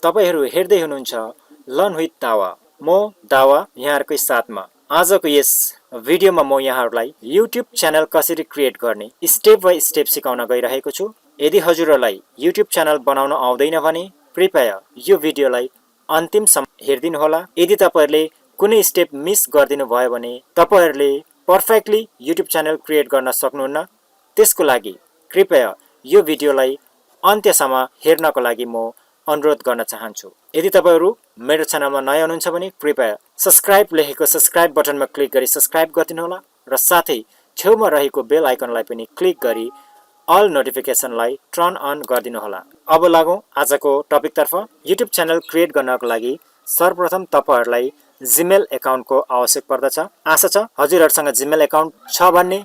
तपाईहरु हेर्दै हुनुहुन्छ लर्न विथ दावा। म दावा यहाँहरुकै साथमा। आजको यस भिडियोमा म यहाँहरुलाई YouTube च्यानल कसरी क्रिएट गर्ने स्टेप बाइ स्टेप सिकाउन गइरहेको छु। यदि हजुरहरुलाई YouTube च्यानल बनाउन आउँदैन भने कृपया यो भिडियोलाई अन्तिमसम्म हेर्दिनु होला। यदि तपाईहरुले कुनै स्टेप मिस गर्दिनु भयो भने तपाईहरुले पर्फेक्टली YouTube च्यानल क्रिएट गर्न सक्नुहुन्न। त्यसको लागि कृपया यो भिडियोलाई अन्त्यसम्म हेर्नको लागि म अनुरोध गर्न चाहन्छु। यदि तपाईहरु मेरो च्यानलमा नयाँ हुनुहुन्छ भने कृपया सब्स्क्राइब लेखेको सब्स्क्राइब बटनमा क्लिक गरी सब्स्क्राइब गरिदिनु होला र साथै छेउमा रहेको बेल आइकनलाई पनि क्लिक गरी अल नोटिफिकेसनलाई टर्न अन गरिदिनु होला। अब लागौं आजको टपिक तर्फ। YouTube च्यानल क्रिएट गर्नको लागि सर्वप्रथम तपाईहरुलाई जीमेल एकाउन्टको आवश्यक पर्दछ। आशा छ हजुरहरुसँग जीमेल एकाउन्ट छ भन्ने।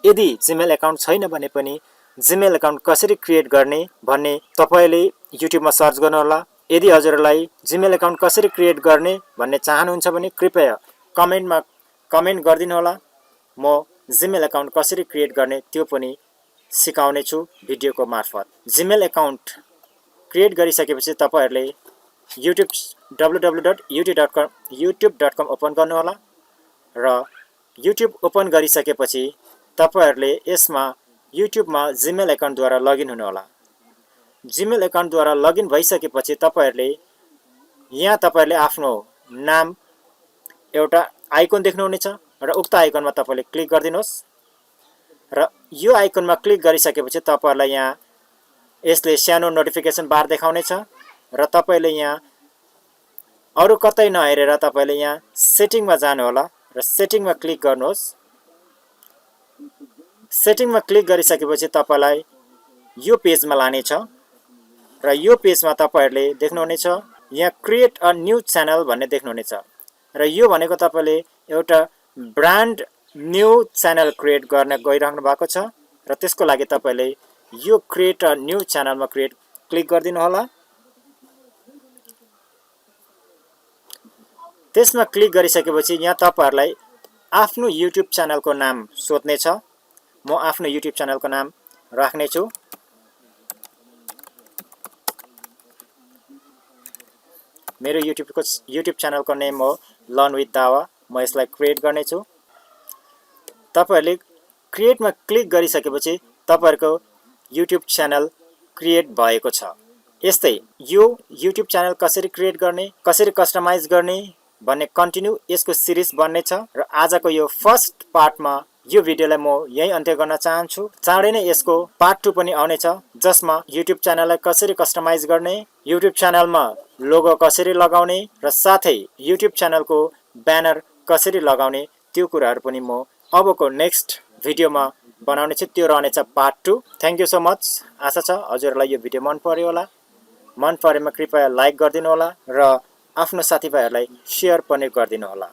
यदि जीमेल एकाउन्ट छैन भने पनि जीमेल एकाउन्ट कसरी क्रिएट गर्ने भन्ने तपाईले युट्युबमा सर्च गर्नु होला। यदि हजुरहरुलाई जीमेल एकाउन्ट कसरी क्रिएट गर्ने भन्ने चाहनुहुन्छ भने कृपया कमेन्टमा कमेन्ट गरिदिनु होला। म जीमेल एकाउन्ट कसरी क्रिएट गर्ने त्यो पनि सिकाउने छु भिडियोको मार्फत। जीमेल एकाउन्ट क्रिएट गरिसकेपछि तपाईहरुले www.youtube.com ओपन गर्नु होला र YouTube ओपन गरिसकेपछि तपाईहरुले यसमा युट्युबमा जीमेल एकाउन्टद्वारा लगइन हुनु होला। जीमेल एकाउन्टद्वारा लगइन भइसकेपछि तपाईहरुले यहाँ तपाईहरुले आफ्नो नाम एउटा आइकन देख्नुहुनेछ र उक्त आइकनमा तपाईले क्लिक गरिदिनुहोस् र यो आइकनमा क्लिक गरिसकेपछि तपाईहरुलाई यहाँ यसले सानो नोटिफिकेसन बार देखाउनेछ र तपाईले यहाँ अरु कतै नहेरेर तपाईले यहाँ सेटिङमा जानु होला र सेटिङमा क्लिक गर्नुहोस्। सेटिङमा क्लिक गरिसकेपछि तपाईलाई यो पेजमा लानेछ र यो पेजमा तपाईहरुले देख्नुहुनेछ यहाँ क्रिएट अ न्यू च्यानल भन्ने देख्नुहुनेछ र यो भनेको तपाईले एउटा ब्रान्ड न्यू च्यानल क्रिएट गर्न गइराख्नु भएको छ र त्यसको लागि तपाईले यो क्रिएट अ न्यू च्यानलमा क्लिक गरिदिनु होला। त्यसमा क्लिक गरिसकेपछि यहाँ तपाईहरुलाई आफ्नो YouTube च्यानलको नाम सोध्ने छ। म आफ्नो YouTube च्यानलको नाम राख्ने छु। मेरो YouTube च्यानलको नेम हो लर्न विथ दावा। म यसलाई क्रिएट गर्ने छु। तपाईहरुले क्रिएटमा क्लिक गरिसकेपछि तपाईहरुको YouTube च्यानल क्रिएट भएको छ। यस्तै यो YouTube च्यानल कसरी क्रिएट गर्ने, कसरी कस्टमाइज गर्ने भन्ने कन्टिन्यू यसको सिरिज बन्ने छ र आजको यो फर्स्ट पार्टमा यो भिडियोलाई म यही अन्त्य गर्न चाहन्छु। चाँडै नै यसको पार्ट 2 पनि आउने छ जसमा YouTube च्यानललाई कसरी कस्टमाइज गर्ने, YouTube च्यानलमा लोगो कसरी लगाउने र साथै YouTube च्यानलको ब्यानर कसरी लगाउने त्यो कुराहरु पनि म अबको नेक्स्ट भिडियोमा बनाउने छु। त्यो रहनेछ part 2। Thank you so much. आशा छ हजुरहरुलाई यो भिडियो मन पर्यो होला। मन परेमा कृपया लाइक गरिदिनु होला र आफ्नो साथीभाइहरुलाई शेयर पनि गरिदिनु होला।